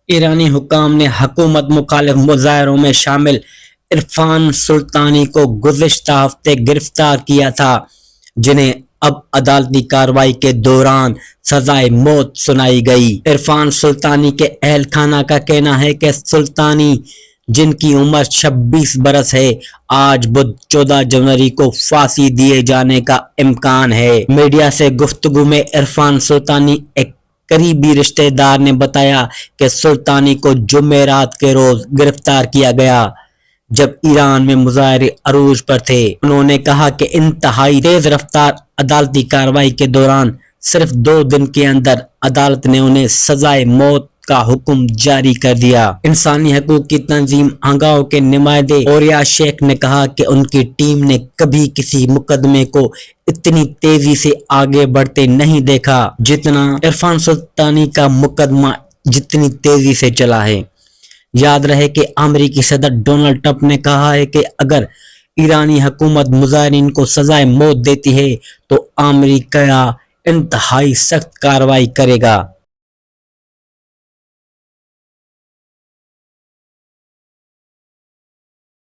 ایرانی حکام نے حکومت مخالف مظاہروں میں شامل عرفان سلطانی کو گزشتہ ہفتے گرفتار کیا تھا، جنہیں اب عدالتی کارروائی کے دوران سزائے موت سنائی گئی۔ عرفان سلطانی کے اہل خانہ کا کہنا ہے کہ سلطانی، جن کی عمر 26 برس ہے، آج بدھ 14 جنوری کو پھانسی دیے جانے کا امکان ہے۔ میڈیا سے گفتگو میں عرفان سلطانی ایک قریبی رشتہ دار نے بتایا کہ سلطانی کو جمعرات کے روز گرفتار کیا گیا، جب ایران میں مظاہرے عروج پر تھے۔ انہوں نے کہا کہ انتہائی تیز رفتار عدالتی کارروائی کے دوران صرف 2 دن کے اندر عدالت نے انہیں سزائے موت کا حکم جاری کر دیا۔ انسانی حقوق کی تنظیم آگاہو کے نمائندے اوریا شیخ نے کہا کہ ان کی ٹیم نے کبھی کسی مقدمے کو اتنی تیزی سے آگے بڑھتے نہیں دیکھا جتنا عرفان سلطانی کا مقدمہ جتنی تیزی سے چلا ہے۔ یاد رہے کہ امریکی صدر ڈونلڈ ٹرمپ نے کہا ہے کہ اگر ایرانی حکومت مظاہرین کو سزائے موت دیتی ہے تو امریکہ انتہائی سخت کارروائی کرے گا۔